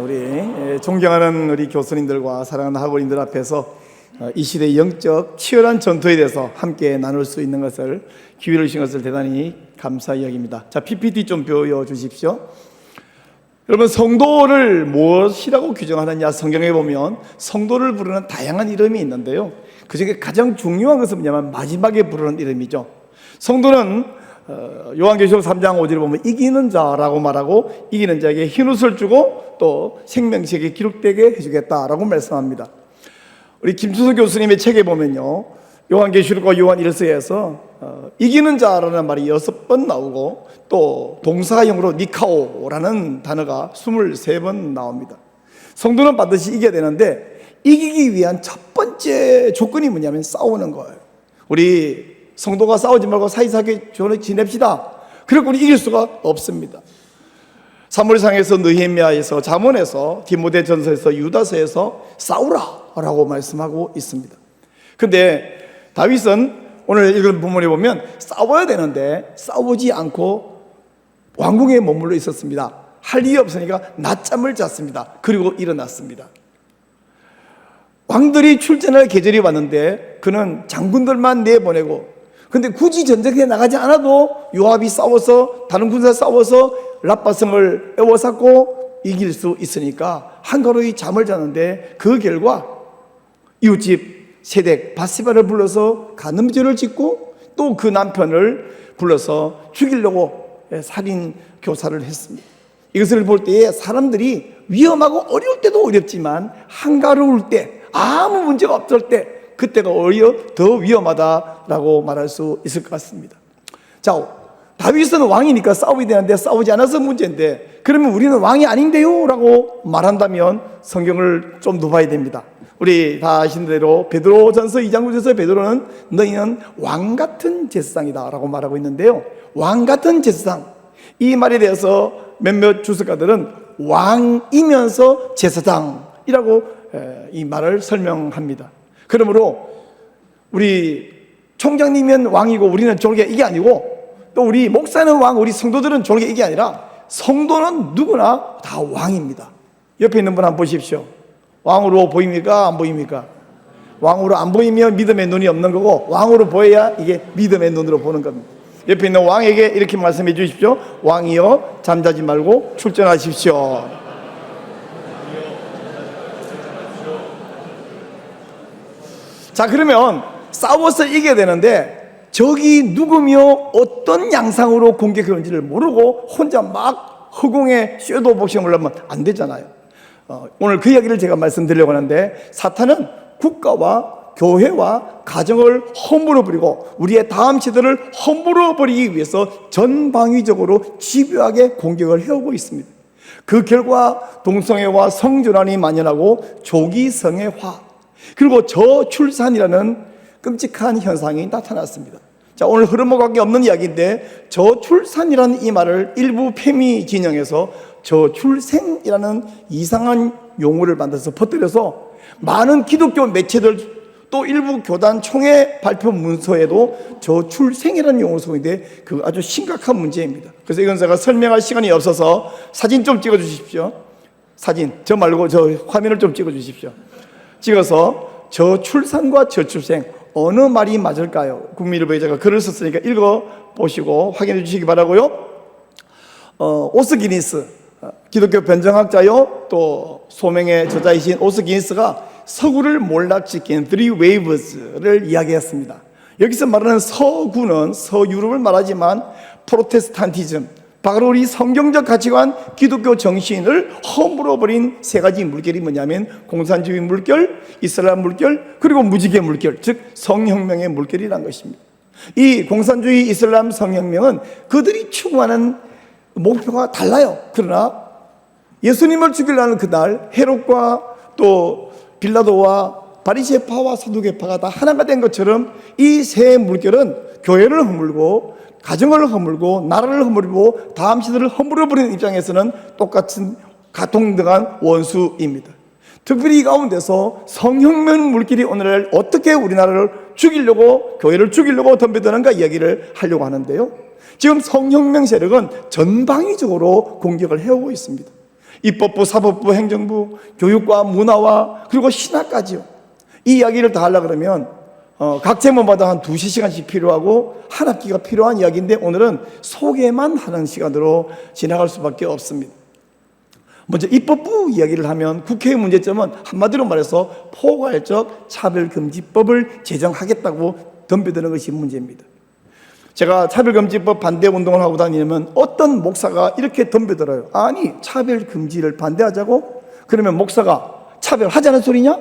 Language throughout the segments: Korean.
우리 존경하는 우리 교수님들과 사랑하는 학우님들 앞에서 이 시대의 영적 치열한 전투에 대해서 함께 나눌 수 있는 것을 기회를 주신 것을 대단히 감사히 여깁니다. 자, PPT 좀 보여주십시오. 여러분, 성도를 무엇이라고 규정하느냐? 성경에 보면 성도를 부르는 다양한 이름이 있는데요, 그 중에 가장 중요한 것은 뭐냐면 마지막에 부르는 이름이죠. 성도는 요한계시록 3장 5절에 보면 이기는 자라고 말하고, 이기는 자에게 흰옷을 주고 또 생명책에 기록되게 해주겠다라고 말씀합니다. 우리 김수석 교수님의 책에 보면요, 요한계시록과 요한일서에서 이기는 자라는 말이 6번 나오고, 또 동사형으로 니카오라는 단어가 23번 나옵니다. 성도는 반드시 이겨야 되는데, 이기기 위한 첫 번째 조건이 뭐냐면 싸우는 거예요. 우리 성도가 싸우지 말고 사이사하게 지냅시다. 그리고 우리 이길 수가 없습니다. 사무엘상에서, 느헤미야에서, 잠언에서, 디모데전서에서, 유다서에서 싸우라라고 말씀하고 있습니다. 근데 다윗은 오늘 읽은 본문에 보면 싸워야 되는데 싸우지 않고 왕궁에 머물러 있었습니다. 할 일이 없으니까 낮잠을 잤습니다. 그리고 일어났습니다. 왕들이 출전할 계절이 왔는데 그는 장군들만 내보내고, 근데 굳이 전쟁에 나가지 않아도 요압이 싸워서, 다른 군사 싸워서 라빠성을 에워쌌고 이길 수 있으니까 한가로이 잠을 자는데, 그 결과 이웃집 세덱 바세바를 불러서 간음죄를 짓고 또 그 남편을 불러서 죽이려고 살인 교사를 했습니다. 이것을 볼 때에 사람들이 위험하고 어려울 때도 어렵지만 한가로울 때, 아무 문제가 없을 때, 그때가 오히려 더 위험하다라고 말할 수 있을 것 같습니다. 자, 다윗은 왕이니까 싸워야 되는데 싸우지 않아서 문제인데, 그러면 우리는 왕이 아닌데요? 라고 말한다면 성경을 좀 더 봐야 됩니다. 우리 다 아시는 대로 베드로전서 2장 9절에서 베드로는 너희는 왕같은 제사장이다 라고 말하고 있는데요, 왕같은 제사장, 이 말에 대해서 몇몇 주석가들은 왕이면서 제사장이라고 이 말을 설명합니다. 그러므로 우리 총장님은 왕이고 우리는 졸개, 이게 아니고, 또 우리 목사는 왕, 우리 성도들은 졸개, 이게 아니라 성도는 누구나 다 왕입니다. 옆에 있는 분 한번 보십시오. 왕으로 보입니까? 안 보입니까? 왕으로 안 보이면 믿음의 눈이 없는 거고, 왕으로 보여야 이게 믿음의 눈으로 보는 겁니다. 옆에 있는 왕에게 이렇게 말씀해 주십시오. 왕이여 잠자지 말고 출전하십시오. 자, 그러면 싸워서 이겨야 되는데 적이 누구며 어떤 양상으로 공격하는지를 모르고 혼자 막 허공에 섀도우 복싱을 하면 안 되잖아요. 오늘 그 이야기를 제가 말씀드리려고 하는데, 사탄은 국가와 교회와 가정을 허물어 버리고 우리의 다음 세대를 허물어 버리기 위해서 전방위적으로 집요하게 공격을 해오고 있습니다. 그 결과 동성애와 성전환이 만연하고 조기성애화, 그리고 저출산이라는 끔찍한 현상이 나타났습니다. 자, 오늘 흐름과 관계없는 이야기인데, 저출산이라는 이 말을 일부 페미 진영에서 저출생이라는 이상한 용어를 만들어서 퍼뜨려서 많은 기독교 매체들, 또 일부 교단 총회 발표 문서에도 저출생이라는 용어를 쓰고 있는데, 그 아주 심각한 문제입니다. 그래서 이건 제가 설명할 시간이 없어서 사진 좀 찍어 주십시오. 사진, 저 말고 저 화면을 좀 찍어 주십시오. 찍어서 저출산과 저출생, 어느 말이 맞을까요? 국민일보에 제가 글을 썼으니까 읽어보시고 확인해 주시기 바라고요. 오스 기니스, 기독교 변정학자요 또 소명의 저자이신 오스 기니스가 서구를 몰락시킨 Three Waves를 이야기했습니다. 여기서 말하는 서구는 서유럽을 말하지만 프로테스탄티즘, 바로 우리 성경적 가치관, 기독교 정신을 허물어버린 세 가지 물결이 뭐냐면 공산주의 물결, 이슬람 물결, 그리고 무지개 물결, 즉 성혁명의 물결이라는 것입니다. 이 공산주의 이슬람 성혁명은 그들이 추구하는 목표가 달라요. 그러나 예수님을 죽이려는 그날 헤롯과 또 빌라도와 바리새파와 사두개파가 다 하나가 된 것처럼 이 세 물결은 교회를 허물고 가정을 허물고 나라를 허물고 다음 시대를 허물어버리는 입장에서는 똑같은 가통등한 원수입니다. 특별히 이 가운데서 성혁명 물길이 오늘날 어떻게 우리나라를 죽이려고, 교회를 죽이려고 덤벼드는가 이야기를 하려고 하는데요, 지금 성혁명 세력은 전방위적으로 공격을 해오고 있습니다. 입법부, 사법부, 행정부, 교육과 문화와 그리고 신학까지요. 이 이야기를 다 하려고 그러면 각 제목마다 한 2~3시간씩 필요하고 한 학기가 필요한 이야기인데 오늘은 소개만 하는 시간으로 지나갈 수밖에 없습니다. 먼저 입법부 이야기를 하면 국회의 문제점은 한마디로 말해서 포괄적 차별금지법을 제정하겠다고 덤벼드는 것이 문제입니다. 제가 차별금지법 반대 운동을 하고 다니면 어떤 목사가 이렇게 덤벼들어요. 아니, 차별금지를 반대하자고? 그러면 목사가 차별하자는 소리냐?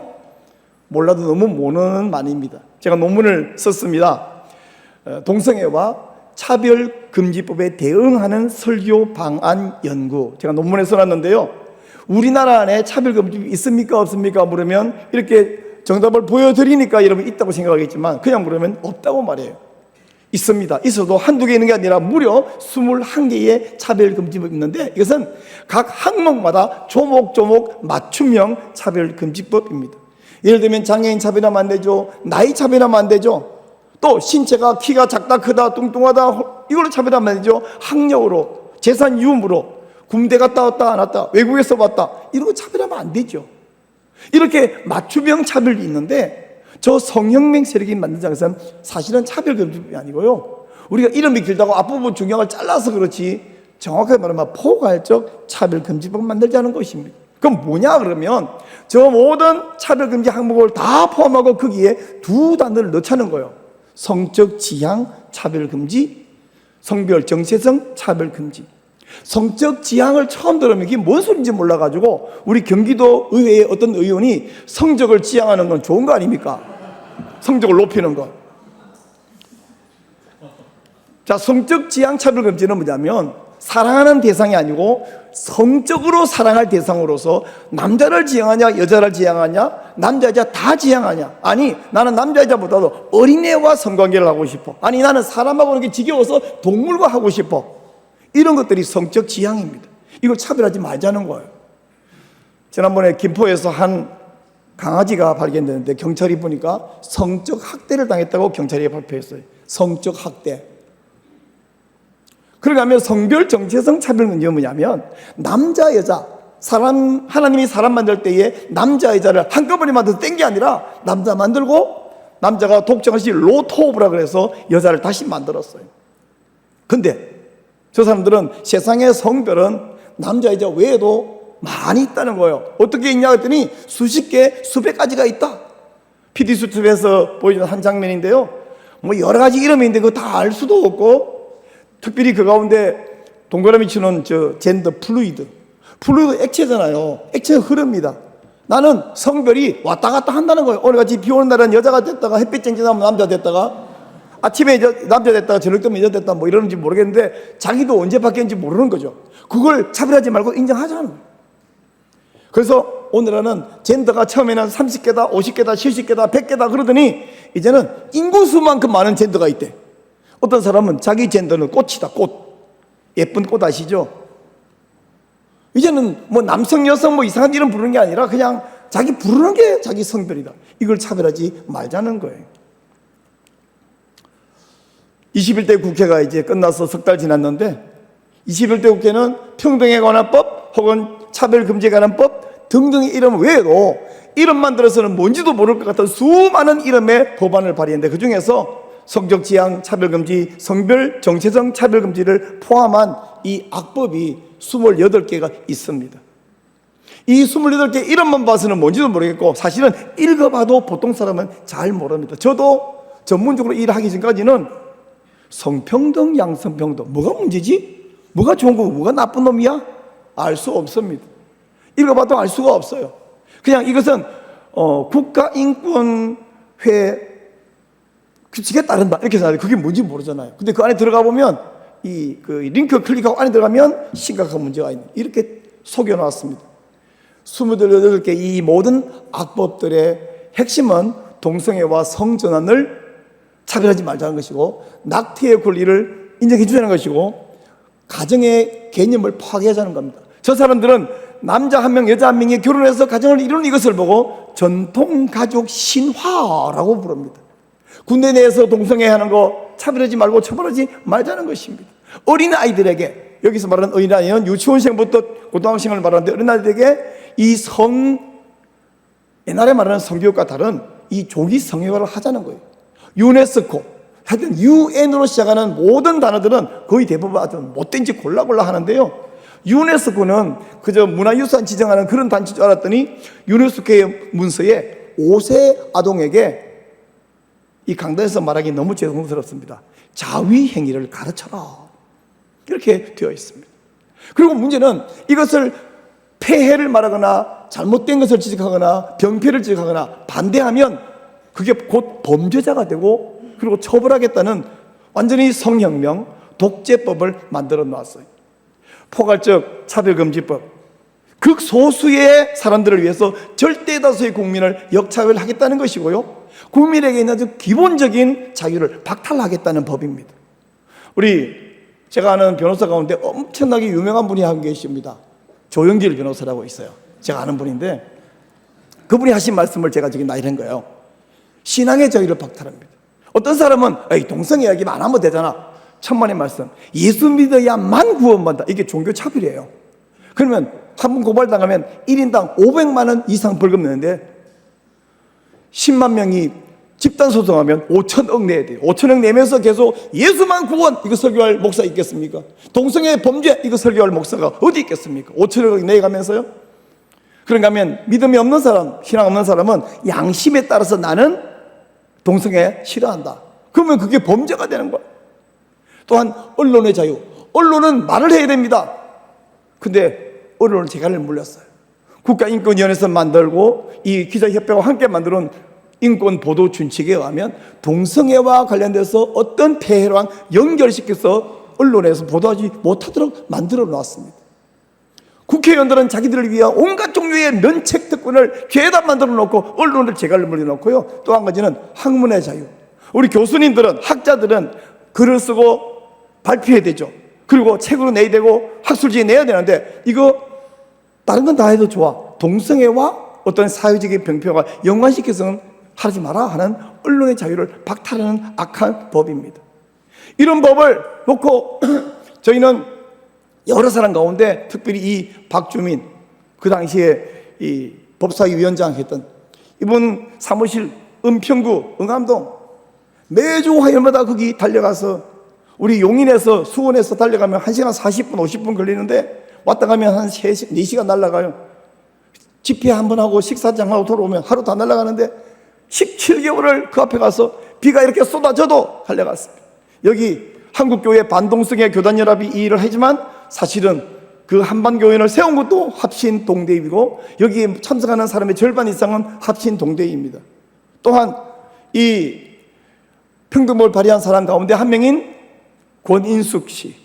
몰라도 너무 모르는 말입니다. 제가 논문을 썼습니다. 동성애와 차별금지법에 대응하는 설교 방안 연구. 제가 논문에 써놨는데요. 우리나라 안에 차별금지법이 있습니까? 없습니까? 물으면 이렇게 정답을 보여드리니까 여러분 있다고 생각하겠지만 그냥 물으면 없다고 말해요. 있습니다. 있어도 한두 개 있는 게 아니라 무려 21개의 차별금지법이 있는데 이것은 각 항목마다 조목조목 맞춤형 차별금지법입니다. 예를 들면 장애인 차별하면 안 되죠. 나이 차별하면 안 되죠. 또 신체가 키가 작다 크다 뚱뚱하다 이걸로 차별하면 안 되죠. 학력으로, 재산 유무로, 군대 갔다 왔다 안 왔다, 외국에서 왔다 이런 거 차별하면 안 되죠. 이렇게 맞춤형 차별이 있는데 저 성혁명 세력이 만든 장에서는 사실은 차별금지법이 아니고요. 우리가 이름이 길다고 앞부분 중요한 걸 잘라서 그렇지 정확하게 말하면 포괄적 차별금지법 만들자는 것입니다. 그럼 뭐냐 그러면 저 모든 차별금지 항목을 다 포함하고 거기에 두 단어를 넣자는 거예요. 성적 지향 차별금지, 성별 정체성 차별금지. 성적 지향을 처음 들으면 이게 뭔 소리인지 몰라가지고 우리 경기도 의회의 어떤 의원이 성적을 지향하는 건 좋은 거 아닙니까? 성적을 높이는 것. 자, 성적 지향 차별금지는 뭐냐면 사랑하는 대상이 아니고 성적으로 사랑할 대상으로서 남자를 지향하냐 여자를 지향하냐 남자 여자 다 지향하냐 아니 나는 남자 여자보다도 어린애와 성관계를 하고 싶어 아니 나는 사람하고 하는 게 지겨워서 동물과 하고 싶어 이런 것들이 성적 지향입니다. 이걸 차별하지 말자는 거예요. 지난번에 김포에서 한 강아지가 발견됐는데 경찰이 보니까 성적 학대를 당했다고 경찰이 발표했어요. 성적 학대. 그러면 성별 정체성 차별은요 뭐냐면 남자 여자 사람 하나님이 사람 만들 때에 남자 여자를 한꺼번에 만들어서 뗀 게 아니라 남자 만들고 남자가 독점하시 로토브라 그래서 여자를 다시 만들었어요. 근데 저 사람들은 세상의 성별은 남자 여자 외에도 많이 있다는 거예요. 어떻게 있냐 했더니 수십 개 수백 가지가 있다. PD수첩에서 보여주는 한 장면인데요 뭐 여러 가지 이름이 있는데 그거 다 알 수도 없고 특별히 그 가운데 동그라미 치는 저 젠더 플루이드 액체잖아요. 액체가 흐릅니다. 나는 성별이 왔다 갔다 한다는 거예요. 오늘같이 비 오는 날은 여자가 됐다가 햇빛 쨍쨍하면 남자 됐다가 아침에 남자 됐다가 저녁 되면 여자 됐다 뭐 이러는지 모르겠는데 자기도 언제 바뀌었는지 모르는 거죠. 그걸 차별하지 말고 인정하자는 거예요. 그래서 오늘은 젠더가 처음에는 30개다 50개다 70개다 100개다 그러더니 이제는 인구수만큼 많은 젠더가 있대. 어떤 사람은 자기 젠더는 꽃이다 꽃 예쁜 꽃 아시죠? 이제는 뭐 남성 여성 뭐 이상한 이름 부르는 게 아니라 그냥 자기 부르는 게 자기 성별이다. 이걸 차별하지 말자는 거예요. 21대 국회가 이제 끝나서 석 달 지났는데 21대 국회는 평등에 관한 법 혹은 차별금지에 관한 법 등등의 이름 외에도 이름만 들어서는 뭔지도 모를 것 같은 수많은 이름의 법안을 발의했는데 그중에서 성적 지향 차별금지, 성별 정체성 차별금지를 포함한 이 악법이 28개가 있습니다. 이 28개 이름만 봐서는 뭔지도 모르겠고 사실은 읽어봐도 보통 사람은 잘 모릅니다. 저도 전문적으로 일하기 전까지는 성평등, 양성평등 뭐가 문제지? 뭐가 좋은 거고 뭐가 나쁜 놈이야? 알 수 없습니다. 읽어봐도 알 수가 없어요. 그냥 이것은 국가인권회 규칙에 따른다 이렇게 생각해요. 그게 뭔지 모르잖아요. 근데 그 안에 들어가 보면 그 링크 클릭하고 안에 들어가면 심각한 문제가 있는 이렇게 속여놨습니다. 28개 이 모든 악법들의 핵심은 동성애와 성전환을 차별하지 말자는 것이고 낙태의 권리를 인정해 주자는 것이고 가정의 개념을 파괴하자는 겁니다. 저 사람들은 남자 한 명 여자 한 명이 결혼해서 가정을 이루는 이것을 보고 전통가족 신화라고 부릅니다. 군대 내에서 동성애 하는 거 차별하지 말고 처벌하지 말자는 것입니다. 어린 아이들에게 여기서 말하는 어린아이는 유치원생부터 고등학생을 말하는데 어린아이들에게 옛날에 말하는 성교육과 다른 이 조기 성애화를 하자는 거예요. 유네스코, 하여튼 UN으로 시작하는 모든 단어들은 거의 대부분 아주 못된 짓 골라골라 하는데요. 유네스코는 그저 문화유산 지정하는 그런 단체인 줄 알았더니 유네스코의 문서에 5세 아동에게 이 강단에서 말하기 너무 죄송스럽습니다. 자위 행위를 가르쳐라. 이렇게 되어 있습니다. 그리고 문제는 이것을 폐해를 말하거나 잘못된 것을 지적하거나 병폐를 지적하거나 반대하면 그게 곧 범죄자가 되고 그리고 처벌하겠다는 완전히 성혁명, 독재법을 만들어 놨어요. 포괄적 차별금지법, 극소수의 사람들을 위해서 절대 다수의 국민을 역차별하겠다는 것이고요, 국민에게 있는 아주 기본적인 자유를 박탈하겠다는 법입니다. 제가 아는 변호사 가운데 엄청나게 유명한 분이 한 계십니다. 조영길 변호사라고 있어요. 제가 아는 분인데 그분이 하신 말씀을 제가 저기 나열한 거예요. 신앙의 자유를 박탈합니다. 어떤 사람은 동성 이야기만 안 하면 되잖아. 천만의 말씀, 예수 믿어야만 구원받는다. 이게 종교 차별이에요. 그러면 한 번 고발당하면 1인당 500만 원 이상 벌금 내는데 10만 명이 집단 소송하면 5천억 내야 돼요. 5천억 내면서 계속 예수만 구원 이거 설교할 목사 있겠습니까? 동성애 범죄 이거 설교할 목사가 어디 있겠습니까? 5천억 내가면서요. 그런가 하면 믿음이 없는 사람, 신앙 없는 사람은 양심에 따라서 나는 동성애 싫어한다. 그러면 그게 범죄가 되는 거야. 또한 언론의 자유, 언론은 말을 해야 됩니다. 근데 언론은 재갈을 물렸어요. 국가인권위원회에서 만들고 이 기자협회와 함께 만드는 인권보도준칙에 의하면 동성애와 관련돼서 어떤 폐해랑 연결시켜서 언론에서 보도하지 못하도록 만들어 놨습니다. 국회의원들은 자기들을 위한 온갖 종류의 면책특권을 죄다 만들어 놓고 언론을 재갈을 물려놓고요. 또 한 가지는 학문의 자유. 우리 교수님들은, 학자들은 글을 쓰고 발표해야 되죠. 그리고 책으로 내야 되고 학술지에 내야 되는데 이거 다른 건 다 해도 좋아. 동성애와 어떤 사회적인 병폐와 연관시켜서는 하지 마라 하는 언론의 자유를 박탈하는 악한 법입니다. 이런 법을 놓고 저희는 여러 사람 가운데 특별히 이 박주민, 그 당시에 이 법사위 위원장 했던 이분 사무실 은평구 응암동 매주 화요일마다 거기 달려가서 우리 용인에서 수원에서 달려가면 1시간 40분 50분 걸리는데 왔다 가면 한 4시간 날아가요. 집회 한번 하고 식사장하고 돌아오면 하루 다 날아가는데 17개월을 그 앞에 가서 비가 이렇게 쏟아져도 달려갔습니다. 여기 한국교회 반동성애 교단연합이 이 일을 하지만 사실은 그 한반교회를 세운 것도 합신동대이고 여기에 참석하는 사람의 절반 이상은 합신동대입니다. 또한 이 평등법을 발의한 사람 가운데 한 명인 권인숙 씨,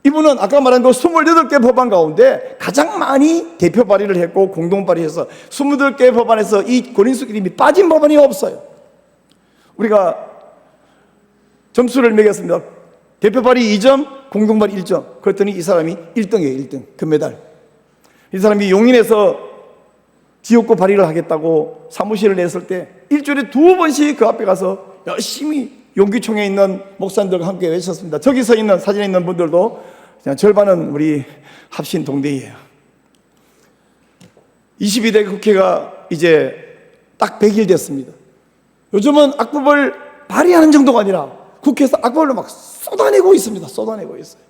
이분은 아까 말한 그 28개 법안 가운데 가장 많이 대표 발의를 했고 공동 발의해서 28개 법안에서 이 권인숙 이름이 빠진 법안이 없어요. 우리가 점수를 매겼습니다. 대표 발의 2점, 공동 발의 1점. 그랬더니 이 사람이 1등이에요. 1등, 금메달. 이 사람이 용인에서 지역구 발의를 하겠다고 사무실을 냈을 때 일주일에 2번씩 그 앞에 가서 열심히 용기총에 있는 목사님들과 함께 외쳤습니다. 저기 서 있는 사진에 있는 분들도 절반은 우리 합신 동대이에요. 22대 국회가 이제 딱 100일 됐습니다. 요즘은 악법을 발의하는 정도가 아니라 국회에서 악법을 막 쏟아내고 있습니다. 쏟아내고 있어요.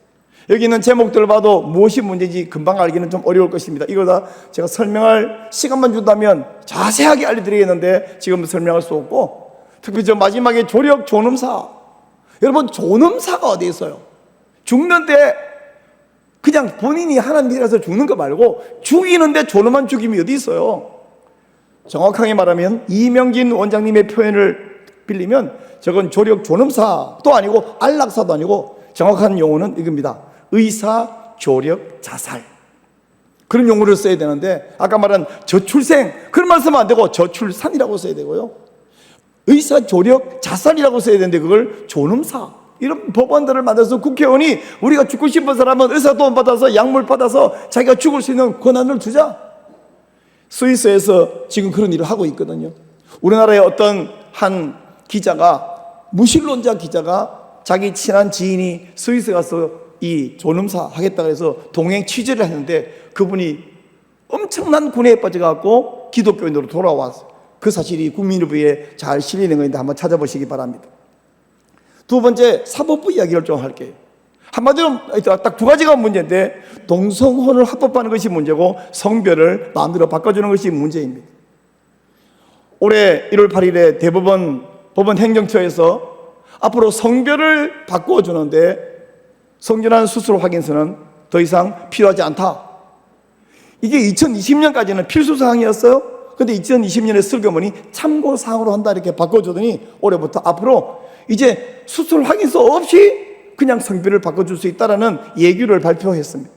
여기 있는 제목들을 봐도 무엇이 문제인지 금방 알기는 좀 어려울 것입니다. 이거 다 제가 설명할 시간만 준다면 자세하게 알려드리겠는데 지금 설명할 수 없고, 특히 저 마지막에 조력 존엄사, 여러분 존엄사가 어디 있어요? 죽는데 그냥 본인이 하나님이라서 죽는 거 말고 죽이는데 존엄한 죽임이 어디 있어요? 정확하게 말하면 이명진 원장님의 표현을 빌리면 저건 조력 존엄사도 아니고 안락사도 아니고 정확한 용어는 이겁니다. 의사 조력 자살, 그런 용어를 써야 되는데 아까 말한 저출생 그런 말 쓰면 안 되고 저출산이라고 써야 되고요, 의사 조력 자살이라고 써야 되는데 그걸 존엄사, 이런 법안들을 만들어서 국회의원이 우리가 죽고 싶은 사람은 의사 도움 받아서 약물 받아서 자기가 죽을 수 있는 권한을 주자. 스위스에서 지금 그런 일을 하고 있거든요. 우리나라의 어떤 한 기자가, 무신론자 기자가 자기 친한 지인이 스위스 가서 이 존엄사 하겠다 그래서 동행 취재를 했는데 그분이 엄청난 군에 빠져갖고 기독교인으로 돌아왔어요. 그 사실이 국민일보에 잘 실리는 것인데 한번 찾아보시기 바랍니다. 두 번째, 사법부 이야기를 좀 할게요. 한마디로 딱 두 가지가 문제인데, 동성혼을 합법화하는 것이 문제고 성별을 마음대로 바꿔주는 것이 문제입니다. 올해 1월 8일에 대법원 법원 행정처에서 앞으로 성별을 바꿔주는데 성전환 수술 확인서는 더 이상 필요하지 않다. 이게 2020년까지는 필수사항이었어요. 근데 2020년에 슬그머니 참고사항으로 한다 이렇게 바꿔주더니 올해부터 앞으로 이제 수술 확인서 없이 그냥 성별을 바꿔줄 수 있다라는 예규를 발표했습니다.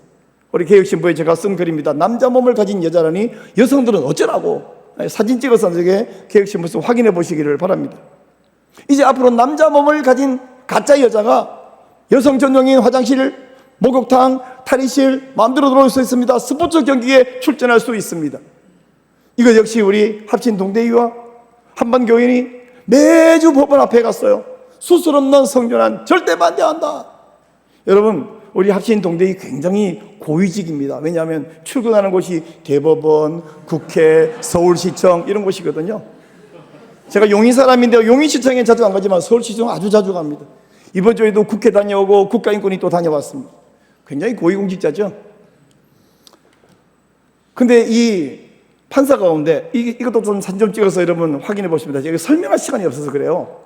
우리 개혁신보에 제가 쓴 글입니다. 남자 몸을 가진 여자라니 여성들은 어쩌라고. 사진 찍어서 저게 개혁신보에서 확인해 보시기를 바랍니다. 이제 앞으로 남자 몸을 가진 가짜 여자가 여성 전용인 화장실, 목욕탕, 탈의실 마음대로 들어올 수 있습니다. 스포츠 경기에 출전할 수 있습니다. 이거 역시 우리 합친 동대위와 한반교인이 매주 법원 앞에 갔어요. 수술 없는 성전환 절대 반대한다. 여러분, 우리 합친 동대위 굉장히 고위직입니다. 왜냐하면 출근하는 곳이 대법원, 국회, 서울시청 이런 곳이거든요. 제가 용인 사람인데 용인시청에 자주 안 가지만 서울시청 아주 자주 갑니다. 이번 주에도 국회 다녀오고 국가인권위 또 다녀왔습니다. 굉장히 고위공직자죠. 근데 이 판사 가운데 이것도 좀 사진 좀 찍어서 여러분 확인해 보십니다. 제가 설명할 시간이 없어서 그래요.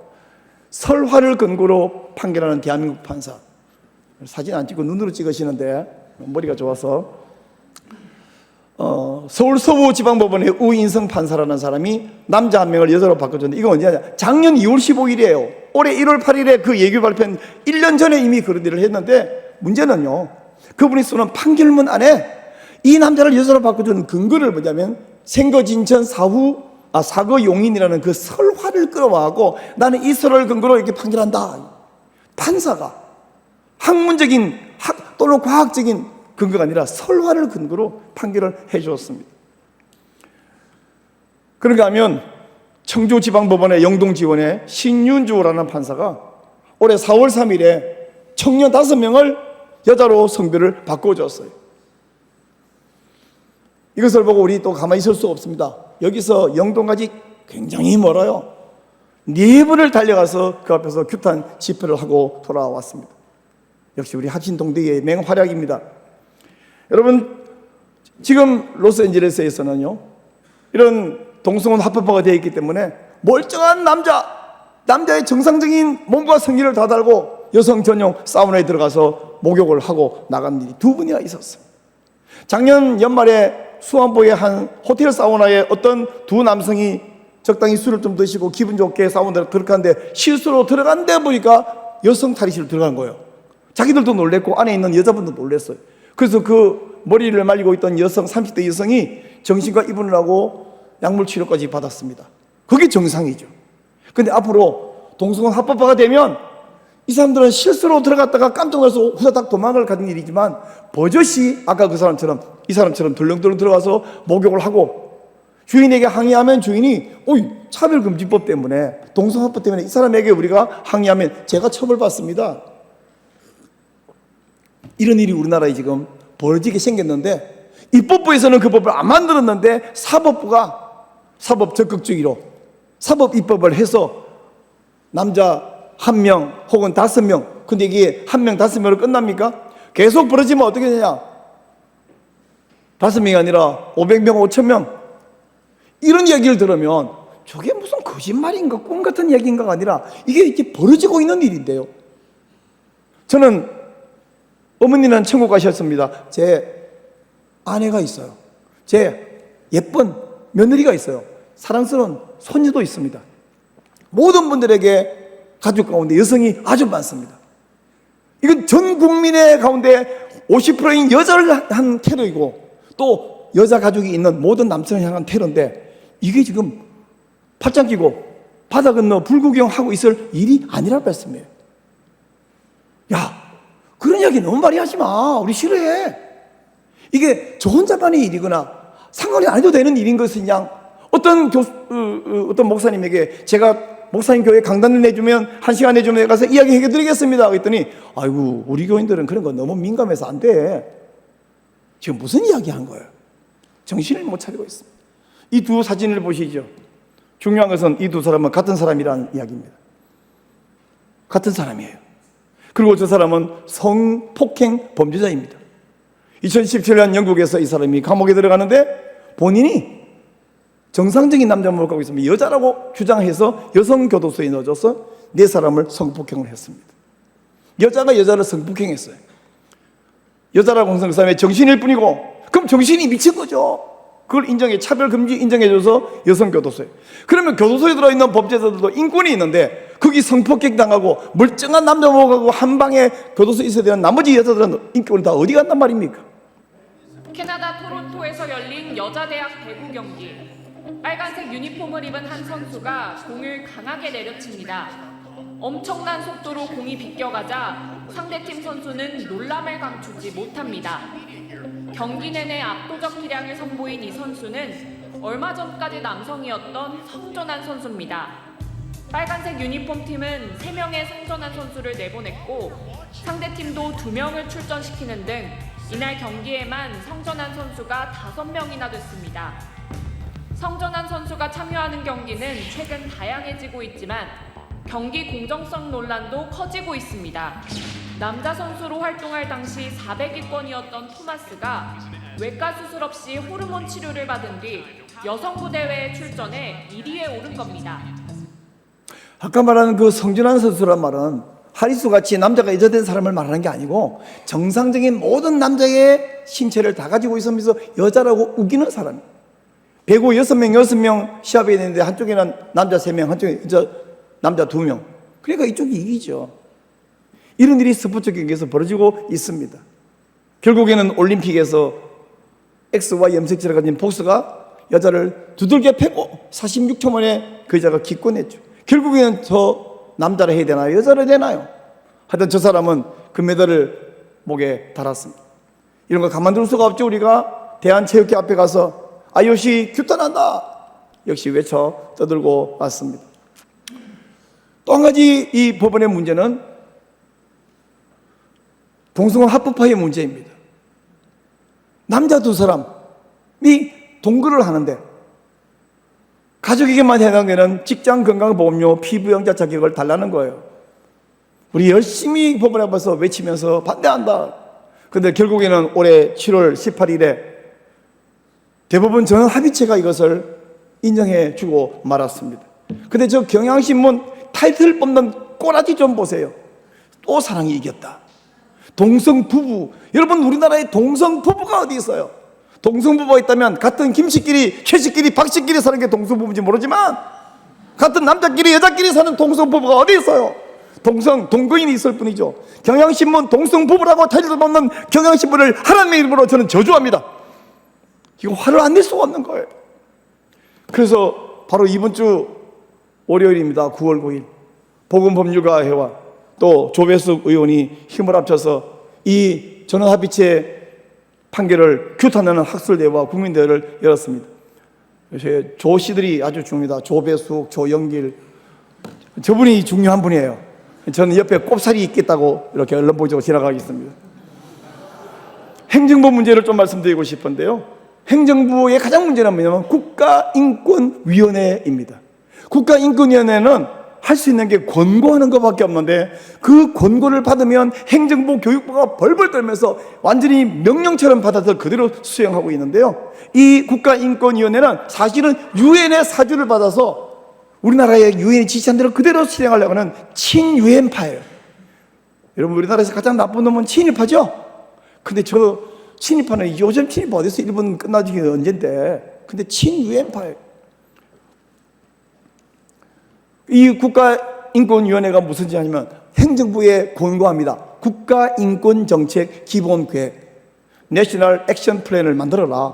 설화를 근거로 판결하는 대한민국 판사. 사진 안 찍고 눈으로 찍으시는데 머리가 좋아서 서울 서부지방법원의 우인성 판사라는 사람이 남자 한 명을 여자로 바꿔줬는데 이거 언제냐? 작년 2월 15일이에요. 올해 1월 8일에 그 예규 발표는 1년 전에 이미 그런 일을 했는데 문제는요. 그분이 쓰는 판결문 안에 이 남자를 여자로 바꿔주는 근거를 뭐냐면 생거진천 사거 용인이라는 그 설화를 끌어와갖고 나는 이 설화를 근거로 이렇게 판결한다. 판사가 학문적인 또는 과학적인 근거가 아니라 설화를 근거로 판결을 해주었습니다. 그런가 하면 청주지방법원의 영동지원의 신윤주라는 판사가 올해 4월 3일에 청년 5명을 여자로 성별을 바꿔줬어요. 이것을 보고 우리 또 가만히 있을 수 없습니다. 여기서 영동까지 굉장히 멀어요. 4번을 달려가서 그 앞에서 규탄 집회를 하고 돌아왔습니다. 역시 우리 합신동대의 맹활약입니다. 여러분, 지금 로스앤젤레스에서는요, 이런 동성혼 합법화가 되어 있기 때문에 멀쩡한 남자의 정상적인 몸과 성기를 다 달고 여성 전용 사우나에 들어가서 목욕을 하고 나간 일이 2번이나 있었어요. 작년 연말에 수안보의 한 호텔 사우나에 어떤 두 남성이 적당히 술을 좀 드시고 기분 좋게 사우나에 들어갔는데 실수로 들어간데 보니까 여성 탈의실로 들어간 거예요. 자기들도 놀랬고 안에 있는 여자분도 놀랬어요. 그래서 그 머리를 말리고 있던 여성, 30대 여성이 정신과 입원을 하고 약물 치료까지 받았습니다. 그게 정상이죠. 근데 앞으로 동성혼 합법화가 되면 이 사람들은 실수로 들어갔다가 깜짝 놀라서 후다닥 도망을 가는 일이지만 버젓이 아까 그 사람처럼 이 사람처럼 덜렁덜렁 들어가서 목욕을 하고 주인에게 항의하면 주인이 차별금지법 때문에 동성합법 때문에 이 사람에게 우리가 항의하면 제가 처벌받습니다. 이런 일이 우리나라에 지금 벌어지게 생겼는데 입법부에서는 그 법을 안 만들었는데 사법부가 사법 적극주의로 사법 입법을 해서 남자 1명 혹은 5명, 근데 이게 1명, 5명으로 끝납니까? 계속 벌어지면 어떻게 되냐? 5명이 아니라 500명, 5,000명 이런 이야기를 들으면 저게 무슨 거짓말인가 꿈 같은 이야기인가가 아니라 이게 이렇게 벌어지고 있는 일인데요. 저는 어머니는 천국 가셨습니다. 제 아내가 있어요. 제 예쁜 며느리가 있어요. 사랑스러운 손녀도 있습니다. 모든 분들에게 가족 가운데 여성이 아주 많습니다. 이건 전 국민의 가운데 50%인 여자를 한 테러이고 또 여자 가족이 있는 모든 남성을 향한 테러인데 이게 지금 팔짱 끼고 바다 건너 불구경하고 있을 일이 아니라는 말씀이에요. 야, 그런 이야기 너무 많이 하지 마. 우리 싫어해. 이게 저 혼자만의 일이거나 상관이 안 해도 되는 일인 것은 그냥 어떤 목사님에게 제가 목사님 교회 강단을 내주면 1시간 내주면 가서 이야기해 드리겠습니다. 그랬더니 아이고 우리 교인들은 그런 거 너무 민감해서 안 돼. 지금 무슨 이야기 한 거예요? 정신을 못 차리고 있습니다. 이 두 사진을 보시죠. 중요한 것은 이 두 사람은 같은 사람이라는 이야기입니다. 같은 사람이에요. 그리고 저 사람은 성폭행 범죄자입니다. 2017년 영국에서 이 사람이 감옥에 들어가는데 본인이 정상적인 남자 몸을 갖고 있으면 여자라고 주장해서 여성교도소에 넣어줘서 4사람을 성폭행을 했습니다. 여자가 여자를 성폭행했어요. 여자라고 항상 그 사람의 정신일 뿐이고, 그럼 정신이 미친 거죠. 그걸 인정해, 차별금지 인정해줘서 여성교도소에. 그러면 교도소에 들어있는 범죄자들도 인권이 있는데 거기 성폭행 당하고 멀쩡한 남자 보고 한 방에 교도소에 있어야 되는 나머지 여자들은 인권이 다 어디 갔단 말입니까? 캐나다 토론토에서 열린 여자대학 배구 경기. 빨간색 유니폼을 입은 한 선수가 공을 강하게 내려칩니다. 엄청난 속도로 공이 비껴가자 상대팀 선수는 놀람을 감추지 못합니다. 경기 내내 압도적 기량을 선보인 이 선수는 얼마 전까지 남성이었던 성전환 선수입니다. 빨간색 유니폼 팀은 3명의 성전환 선수를 내보냈고 상대팀도 2명을 출전시키는 등 이날 경기에만 성전환 선수가 5명이나 됐습니다. 성전환 선수가 참여하는 경기는 최근 다양해지고 있지만 경기 공정성 논란도 커지고 있습니다. 남자 선수로 활동할 당시 400위권이었던 토마스가 외과 수술 없이 호르몬 치료를 받은 뒤 여성부 대회에 출전해 1위에 오른 겁니다. 아까 말하는 그 성전환 선수란 말은 하리수 같이 남자가 여자된 사람을 말하는 게 아니고 정상적인 모든 남자의 신체를 다 가지고 있으면서 여자라고 우기는 사람이에요. 배구 6명 시합이 있는데 한쪽에는 남자 3명, 한쪽에 남자 2명. 그러니까 이쪽이 이기죠. 이런 일이 스포츠 경기에서 벌어지고 있습니다. 결국에는 올림픽에서 X와 염색체를 가진 복수가 여자를 두들겨 패고 46초 만에 그 여자가 기권했죠. 결국에는 저 남자를 해야 되나요? 여자를 해야 되나요? 하여튼 저 사람은 금메달을 목에 달았습니다. 이런 거 가만둘 수가 없죠. 우리가 대한체육회 앞에 가서 IOC 규탄한다 역시 외쳐 떠들고 왔습니다. 또 한 가지 이 법원의 문제는 동성혼 합법화의 문제입니다. 남자 2사람이 동거를 하는데 가족에게만 해당되는 직장건강보험료 피부영자 자격을 달라는 거예요. 우리 열심히 법원에 가서 외치면서 반대한다. 그런데 결국에는 올해 7월 18일에 대법원 전원합의체가 이것을 인정해 주고 말았습니다. 근데 저 경향신문 타이틀 뽑는 꼬라지 좀 보세요. 또 사랑이 이겼다. 동성부부. 여러분 우리나라에 동성부부가 어디 있어요? 동성부부가 있다면 같은 김씨끼리, 최씨끼리, 박씨끼리 사는 게 동성부부인지 모르지만 같은 남자끼리, 여자끼리 사는 동성부부가 어디 있어요? 동거인이 있을 뿐이죠. 경향신문 동성부부라고 타이틀 뽑는 경향신문을 하나님의 이름으로 저는 저주합니다. 이거 화를 안 낼 수가 없는 거예요. 그래서 바로 이번 주 월요일입니다. 9월 9일 보건법률가회와 또 조배숙 의원이 힘을 합쳐서 이 전원합의체 판결을 규탄하는 학술대회와 국민대회를 열었습니다. 조 씨들이 아주 중요합니다. 조배숙, 조영길, 저분이 중요한 분이에요. 저는 옆에 꼽살이 있겠다고 이렇게 언론 보고 지나가겠습니다. 행정부 문제를 좀 말씀드리고 싶은데요. 행정부의 가장 문제는 뭐냐면 국가인권위원회입니다. 국가인권위원회는 할 수 있는 게 권고하는 것밖에 없는데 그 권고를 받으면 행정부, 교육부가 벌벌 떨면서 완전히 명령처럼 받아서 그대로 수행하고 있는데요. 이 국가인권위원회는 사실은 유엔의 사주를 받아서 우리나라의 유엔이 지시한 대로 그대로 실행하려고 하는 친유엔파예요. 여러분 우리나라에서 가장 나쁜 놈은 친일파죠? 근데 저 친일파는 요즘 친일파 어디서 일본 끝나지 언젠데, 근데 친유엔파예요. 이 국가인권위원회가 무슨 짓 하냐면 행정부에 권고합니다. 국가인권정책 기본계획 내셔널 액션 플랜을 만들어라.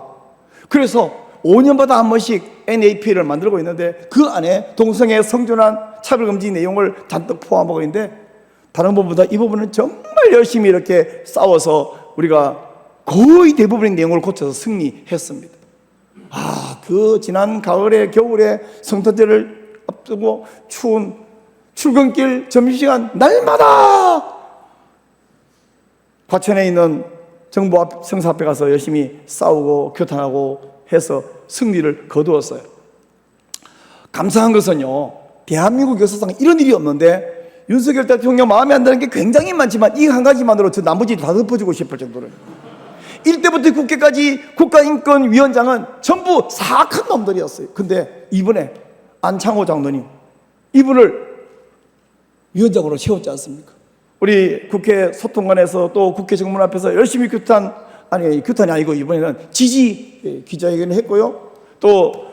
그래서 5년마다 한 번씩 NAP를 만들고 있는데 그 안에 동성애, 성전환, 차별금지 내용을 잔뜩 포함하고 있는데 다른 부분보다 이 부분은 정말 열심히 이렇게 싸워서 우리가 거의 대부분의 내용을 고쳐서 승리했습니다. 그 지난 가을에 겨울에 성탄절을 뜨고 추운 출근길 점심시간 날마다 과천에 있는 정부 앞, 성사 앞에 가서 열심히 싸우고 교탄하고 해서 승리를 거두었어요. 감사한 것은요, 대한민국 역사상 이런 일이 없는데 윤석열 대통령 마음에 안 드는 게 굉장히 많지만 이 한 가지만으로 저 나머지 다 덮어주고 싶을 정도로 일대부터 국회까지 국가인권위원장은 전부 사악한 놈들이었어요. 근데 이번에 안창호 장로님 이분을 위원장으로 세웠지 않습니까? 우리 국회 소통관에서 또 국회 정문 앞에서 열심히 규탄이 아니고 이번에는 지지 기자회견을 했고요. 또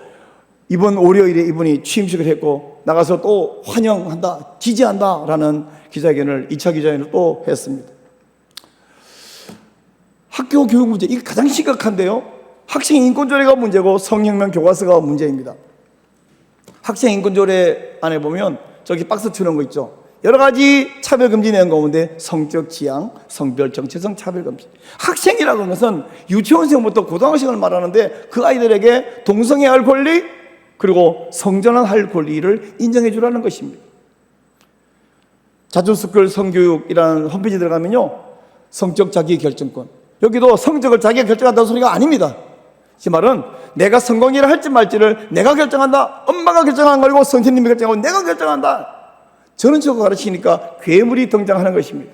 이번 월요일에 이분이 취임식을 했고 나가서 또 환영한다, 지지한다라는 기자회견을 2차 기자회견을 또 했습니다. 학교 교육 문제, 이게 가장 심각한데요. 학생 인권조례가 문제고 성혁명 교과서가 문제입니다. 학생 인권조례 안에 보면 저기 박스 치는 거 있죠. 여러 가지 차별금지 내용 가운데 성적 지향, 성별 정체성 차별금지. 학생이라고 하는 것은 유치원생부터 고등학생을 말하는데 그 아이들에게 동성애할 권리 그리고 성전환할 권리를 인정해 주라는 것입니다. 자주스쿨 성교육이라는 홈페이지 들어가면요, 성적 자기결정권, 여기도 성적을 자기가 결정한다는 소리가 아닙니다. 이 말은 내가 성공이라 할지 말지를 내가 결정한다, 엄마가 결정한 거 아니고 선생님이 결정하고 내가 결정한다, 저런 식으로 가르치니까 괴물이 등장하는 것입니다.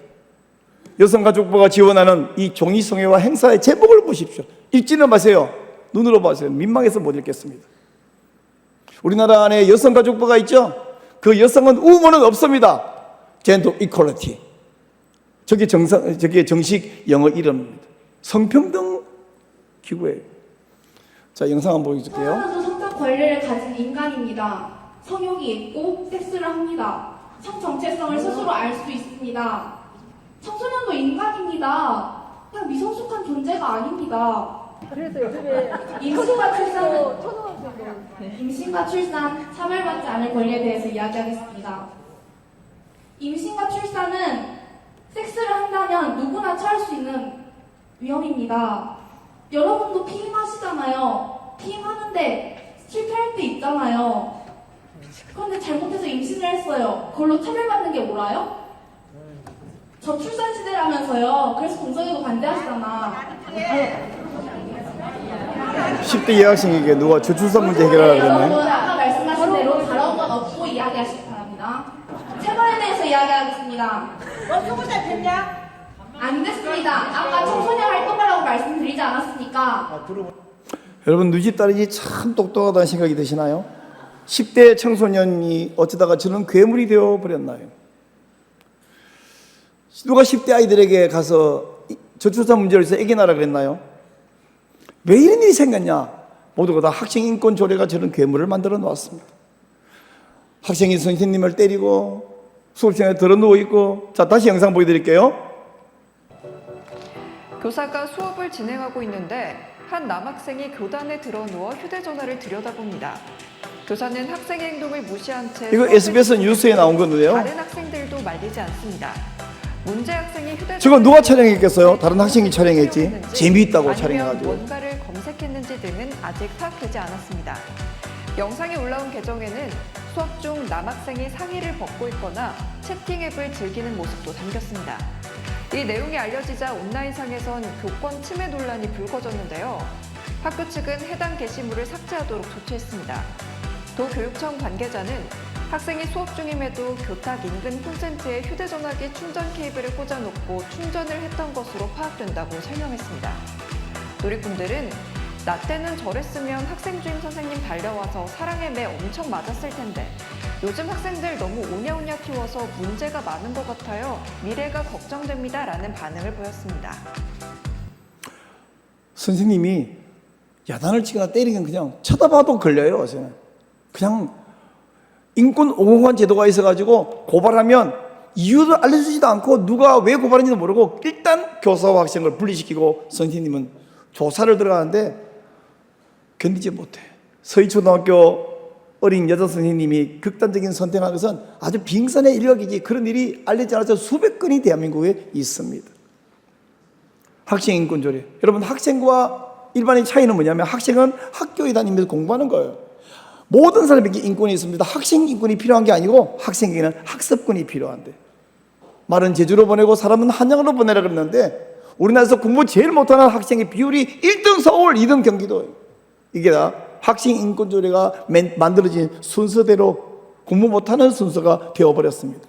여성가족부가 지원하는 이 종이송회와 행사의 제목을 보십시오. 읽지는 마세요. 눈으로 보세요. 민망해서 못 읽겠습니다. 우리나라 안에 여성가족부가 있죠. 그 여성은 우먼은 없습니다. 젠더 이퀄리티. 저게 정식 영어 이름입니다. 성평등 기구예요. 자, 영상 한번 보여줄게요. 태어나서 성적 권리를 가진 인간입니다. 성욕이 있고 섹스를 합니다. 성 정체성을 스스로 알 수 있습니다. 청소년도 인간입니다. 그냥 미성숙한 존재가 아닙니다. 그래서 요즘에 임신과 출산, 차별받지 않을 권리에 대해서 이야기하겠습니다. 임신과 출산은 섹스를 한다면 누구나 처할 수 있는 위험입니다. 여러분도 피임하시잖아요. 피임하는데 실패할 때 있잖아요. 그런데 잘못해서 임신을 했어요. 그걸로 차별받는 게 뭐라요? 저출산 시대라면서요. 그래서 동성애도 반대하시잖아. 10대 여학생에게 누가 저출산 문제 해결하라 여러분, 그러네. 아까 말씀하신 대로 다른 건 없고 이야기하시기 바랍니다. 체벌에 대해서 이야기하겠습니다. 20살 됐냐? 안 됐습니다. 아까 청소년 활동하라고 말씀드리지 않았습니까? 여러분, 누지 딸이 참 똑똑하다는 생각이 드시나요? 10대 청소년이 어쩌다가 저는 괴물이 되어 버렸나요? 누가 10대 아이들에게 가서 저출산 문제를 해서 애기나라 그랬나요? 왜 이런 일이 생겼냐? 모두가 다 학생 인권 조례가 저런 괴물을 만들어 놓았습니다. 학생이 선생님을 때리고 수업시간에 들어 누워 있고. 자, 다시 영상 보여드릴게요. 교사가 수업을 진행하고 있는데 한 남학생이 교단에 들어 누워 휴대전화를 들여다봅니다. 교사는 학생의 행동을 무시한 채 이거 SBS 뉴스에 나온 건데요. 다른 학생들도 말리지 않습니다. 문제 학생이 휴대전화 저거 누가 촬영했겠어요? 다른 학생이 촬영했지. 재미있다고 촬영해가지고. 뭔가를 검색했는지 등은 아직 파악되지 않았습니다. 영상이 올라온 계정에는 수업 중 남학생이 상의를 벗고 있거나 채팅 앱을 즐기는 모습도 담겼습니다. 이 내용이 알려지자 온라인상에선 교권 침해 논란이 불거졌는데요. 학교 측은 해당 게시물을 삭제하도록 조치했습니다. 도교육청 관계자는 학생이 수업 중임에도 교탁 인근 콘센트에 휴대전화기 충전 케이블을 꽂아놓고 충전을 했던 것으로 파악된다고 설명했습니다. 누리꾼들은 나 때는 저랬으면 학생 주임 선생님 달려와서 사랑에 매 엄청 맞았을 텐데 요즘 학생들 너무 오냐오냐 키워서 문제가 많은 것 같아요. 미래가 걱정됩니다. 라는 반응을 보였습니다. 선생님이 야단을 치거나 때리면 그냥 쳐다봐도 걸려요. 저는 그냥 인권 옹호관 제도가 있어가지고 고발하면 이유를 알려주지도 않고 누가 왜 고발했는지도 모르고 일단 교사와 학생을 분리시키고 선생님은 조사를 들어가는데 견디지 못해. 서희초등학교 어린 여자 선생님이 극단적인 선택한 것은 아주 빙산의 일각이지 그런 일이 알려지지 않아서 수백 건이 대한민국에 있습니다. 학생 인권조례. 여러분, 학생과 일반인 차이는 뭐냐면 학생은 학교에 다니면서 공부하는 거예요. 모든 사람에게 인권이 있습니다. 학생 인권이 필요한 게 아니고 학생에게는 학습권이 필요한데, 말은 제주로 보내고 사람은 한양으로 보내라 그랬는데 우리나라에서 공부 제일 못하는 학생의 비율이 1등 서울, 2등 경기도예요. 이게 다 학생 인권 조례가 만들어진 순서대로 공부 못하는 순서가 되어버렸습니다.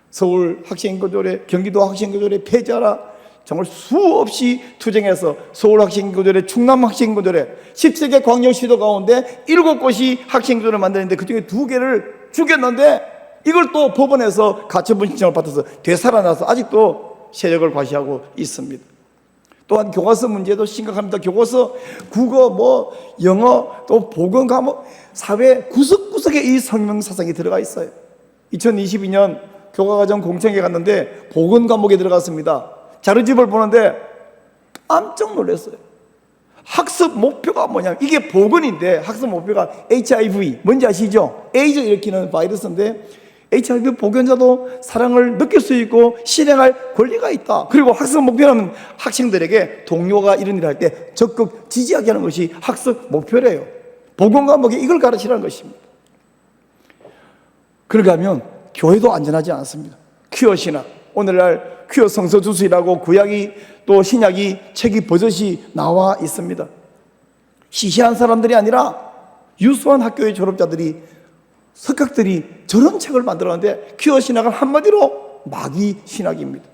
서울 학생 인권 조례, 경기도 학생 인권 조례 폐지하라. 정말 수없이 투쟁해서 서울 학생 인권 조례, 충남 학생 인권 조례, 10개 광역시도 가운데 7곳이 학생 인권 조례를 만드는데 그중에 2개를 죽였는데 이걸 또 법원에서 가처분 신청을 받아서 되살아나서 아직도 세력을 과시하고 있습니다. 또한 교과서 문제도 심각합니다. 교과서 국어, 영어, 또 보건 과목, 사회 구석구석에 이 성명사상이 들어가 있어요. 2022년 교과과정 공청회 갔는데 보건 과목에 들어갔습니다. 자료집을 보는데 깜짝 놀랐어요. 학습 목표가 뭐냐면 이게 보건인데 학습 목표가 HIV, 뭔지 아시죠? 에이즈 일으키는 바이러스인데 HIV 보건자도 사랑을 느낄 수 있고 실행할 권리가 있다. 그리고 학습 목표는 학생들에게 동료가 이런 일을 할 때 적극 지지하게 하는 것이 학습 목표래요. 보건 과목에 이걸 가르치라는 것입니다. 그러게 하면 교회도 안전하지 않습니다. 퀴어 신학, 오늘날 퀴어 성서주수이라고 구약이 또 신약이 책이 버젓이 나와 있습니다. 시시한 사람들이 아니라 유수한 학교의 졸업자들이, 석학들이 저런 책을 만들었는데 퀴어 신학은 한마디로 마귀 신학입니다.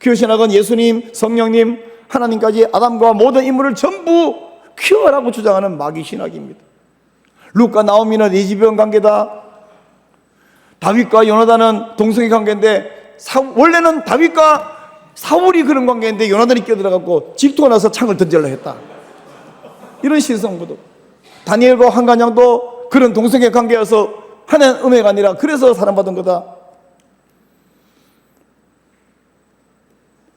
퀴어 신학은 예수님, 성령님, 하나님까지 아담과 모든 인물을 전부 퀴어라고 주장하는 마귀 신학입니다. 룻과 나오미는 레즈비언 관계다. 다윗과 요나단은 동성애 관계인데 원래는 다윗과 사울이 그런 관계인데 요나단이 끼어들어갖고 질투가 나서 창을 던지려 했다. 이런 시성부도. 다니엘과 한간양도 그런 동성애 관계여서 하나님 은혜가 아니라 그래서 사랑받은 거다.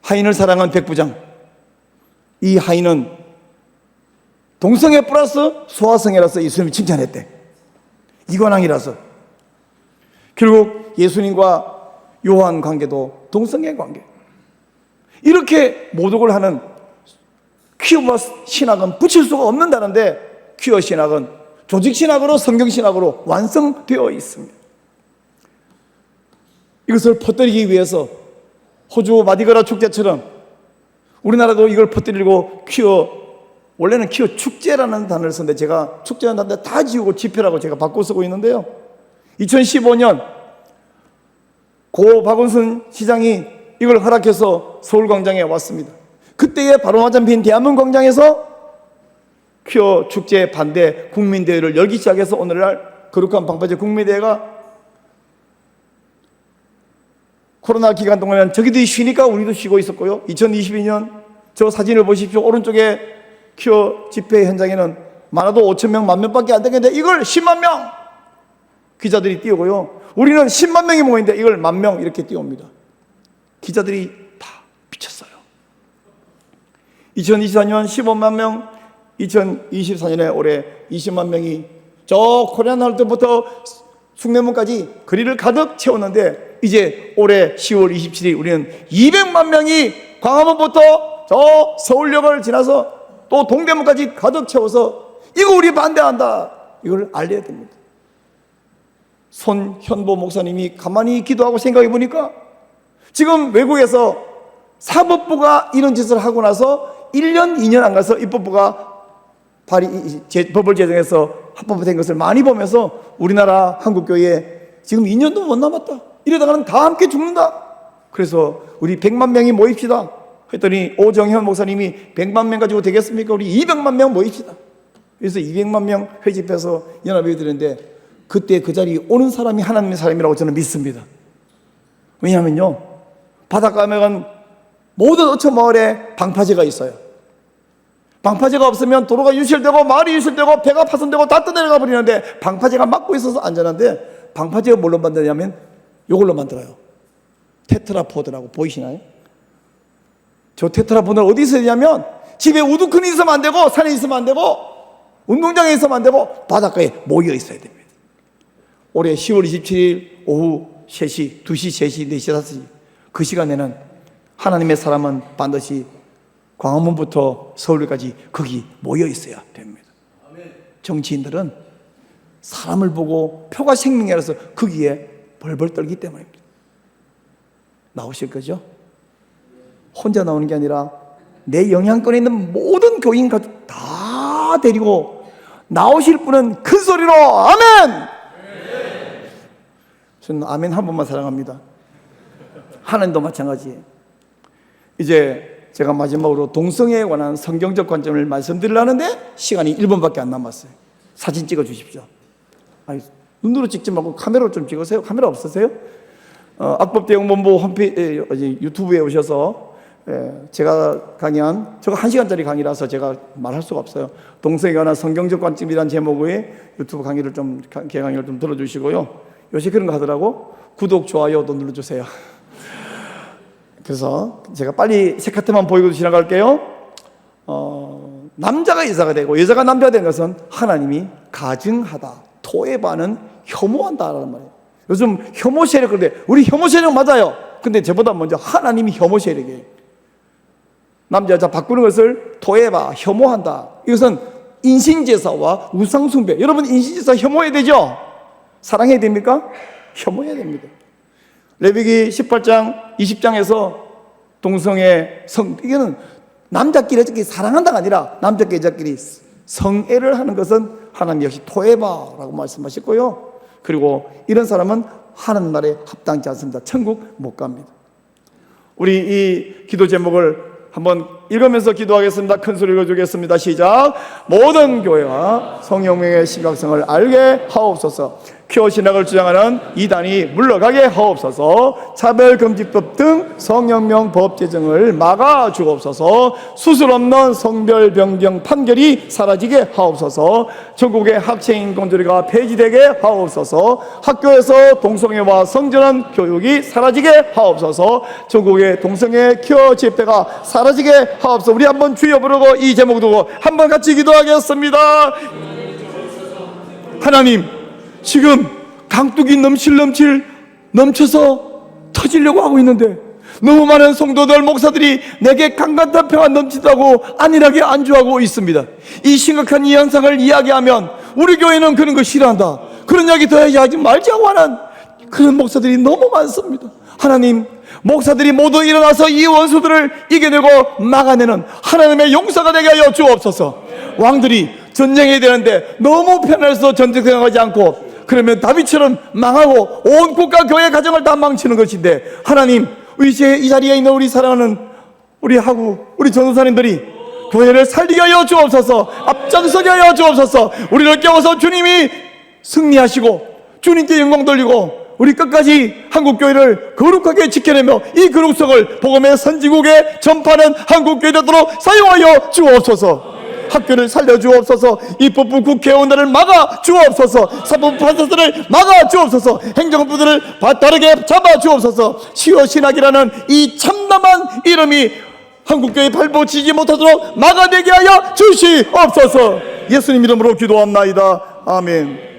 하인을 사랑한 백부장, 이 하인은 동성애 플러스 소아성애라서 예수님이 칭찬했대. 이관왕이라서. 결국 예수님과 요한 관계도 동성애 관계. 이렇게 모독을 하는 퀴어 신학은 붙일 수가 없는다는데 퀴어 신학은 조직 신학으로, 성경 신학으로 완성되어 있습니다. 이것을 퍼뜨리기 위해서 호주 마디그라 축제처럼 우리나라도 이걸 퍼뜨리고 원래는 퀴어 축제라는 단어를 썼는데 제가 축제라는 단어 다 지우고 집회라고 제가 바꿔 쓰고 있는데요. 2015년 고 박원순 시장이 이걸 허락해서 서울광장에 왔습니다. 그때에 바로 맞은편 대한문 광장에서 퀴어 축제 반대 국민대회를 열기 시작해서 오늘날 거룩한 방파제 국민대회가 코로나 기간 동안에는 저기들이 쉬니까 우리도 쉬고 있었고요. 2022년 저 사진을 보십시오. 오른쪽에 퀴어 집회 현장에는 많아도 5,000명, 10,000명밖에 안 되겠는데 이걸 10만 명 기자들이 띄우고요. 우리는 10만 명이 모이는데 이걸 10,000명 이렇게 띄웁니다. 기자들이 다 미쳤어요. 2024년 15만 명, 2024년에 올해 20만 명이 저 코리안 할 때부터 숭례문까지 거리를 가득 채웠는데 이제 올해 10월 27일 우리는 200만 명이 광화문부터 저 서울역을 지나서 또 동대문까지 가득 채워서 이거 우리 반대한다. 이걸 알려야 됩니다. 손현보 목사님이 가만히 기도하고 생각해 보니까 지금 외국에서 사법부가 이런 짓을 하고 나서 1년, 2년 안 가서 입법부가 법을 제정해서 합법화된 것을 많이 보면서 우리나라 한국교회에 지금 2년도 못 남았다. 이러다가는 다 함께 죽는다. 그래서 우리 100만 명이 모입시다. 했더니 오정현 목사님이 100만 명 가지고 되겠습니까? 우리 200만 명 모입시다. 그래서 200만 명 회집해서 연합회 드렸는데 그때 그 자리에 오는 사람이 하나님의 사람이라고 저는 믿습니다. 왜냐하면요, 바닷가 가면 모든 어촌 마을에 방파제가 있어요. 방파제가 없으면 도로가 유실되고 마을이 유실되고 배가 파손되고 다 떠내려가 버리는데 방파제가 막고 있어서 안전한데 방파제가 뭘로 만드냐면 이걸로 만들어요. 테트라포드라고 보이시나요? 저 테트라포드는 어디 있어야 되냐면 집에 우두커니 있으면 안 되고 산에 있으면 안 되고 운동장에 있으면 안 되고 바닷가에 모여 있어야 됩니다. 올해 10월 27일 오후 3시, 2시, 3시, 4시, 5시 그 시간에는 하나님의 사람은 반드시 광화문부터 서울까지 거기 모여 있어야 됩니다. 정치인들은 사람을 보고 표가 생명이라서 거기에 벌벌 떨기 때문입니다. 나오실 거죠? 혼자 나오는 게 아니라 내 영향권에 있는 모든 교인 가족 다 데리고 나오실 분은 큰 소리로 아멘! 저는 아멘 한 번만 사랑합니다. 하나님도 마찬가지예요. 이제 제가 마지막으로 동성애에 관한 성경적 관점을 말씀드리려는데 시간이 1분밖에 안 남았어요. 사진 찍어 주십시오. 아니, 눈으로 찍지 말고 카메라로 좀 찍으세요. 카메라 없으세요? 악법대응본부 홈페이지 유튜브에 오셔서 제가 강의한, 저거 1시간짜리 강의라서 제가 말할 수가 없어요. 동성애에 관한 성경적 관점이라는 제목의 유튜브 강의를 좀, 개강의를 좀 들어주시고요. 요새 그런 거 하더라고. 구독, 좋아요도 눌러주세요. 그래서 제가 빨리 세 카트만 보이고 지나갈게요. 남자가 여자가 되고 여자가 남자가 되는 것은 하나님이 가증하다, 토해바는 혐오한다라는 말이에요. 요즘 혐오 세력, 그런데 우리 혐오 세력 맞아요. 근데 저보다 먼저 하나님이 혐오 세력이에요. 남자 여자 바꾸는 것을 토해바, 혐오한다. 이것은 인신제사와 우상숭배. 여러분 인신제사 혐오해야 되죠? 사랑해야 됩니까? 혐오해야 됩니다. 레위기 18장 20장에서 동성애 이거는 남자끼리 여자끼리 사랑한다가 아니라 남자끼리 여자끼리 성애를 하는 것은 하나님 역시 토해바라고 말씀하셨고요. 그리고 이런 사람은 하나님 나라에 합당치 않습니다. 천국 못 갑니다. 우리 이 기도 제목을 한번 읽으면서 기도하겠습니다. 큰 소리로 읽어주겠습니다. 시작. 모든 교회가 성령의 심각성을 알게 하옵소서. 퀴어 신학을 주장하는 이단이 물러가게 하옵소서. 차별금지법 등 성혁명 법 제정을 막아 주옵소서. 수술 없는 성별 변경 판결이 사라지게 하옵소서. 전국의 학생인 공조리가 폐지되게 하옵소서. 학교에서 동성애와 성전환 교육이 사라지게 하옵소서. 전국의 동성애 퀴어 집회가 사라지게 하옵소서. 우리 한번 주여 부르고 이 제목 두고 한번 같이 기도하겠습니다. 하나님, 지금 강둑이 넘쳐서 터지려고 하고 있는데 너무 많은 성도들, 목사들이 내게 강간타평가 넘치다고 안일하게 안주하고 있습니다. 이 심각한 이 현상을 이야기하면 우리 교회는 그런 거 싫어한다, 그런 이야기 더 하지 말자고 하는 그런 목사들이 너무 많습니다. 하나님, 목사들이 모두 일어나서 이 원수들을 이겨내고 막아내는 하나님의 용사가 되게 하여 주옵소서. 왕들이 전쟁해야 되는데 너무 편해서 전쟁 생각하지 않고 그러면 다윗처럼 망하고 온 국가 교회 가정을 다 망치는 것인데, 하나님, 이 자리에 있는 우리 사랑하는 우리 전도사님들이 교회를 살리게 하여 주옵소서. 앞장서게 하여 주옵소서. 우리를 깨워서 주님이 승리하시고 주님께 영광 돌리고 우리 끝까지 한국교회를 거룩하게 지켜내며 이 거룩성을 복음의 선진국에 전파하는 한국교회 되도록 사용하여 주옵소서. 학교를 살려주옵소서. 입법부 국회의원들을 막아 주옵소서. 사법부 판사들을 막아 주옵소서. 행정부들을 다르게 잡아 주옵소서. 시오 신학이라는 이 참담한 이름이 한국교회 발붙이지 못하도록 막아내게 하여 주시옵소서. 예수님 이름으로 기도합나이다. 아멘.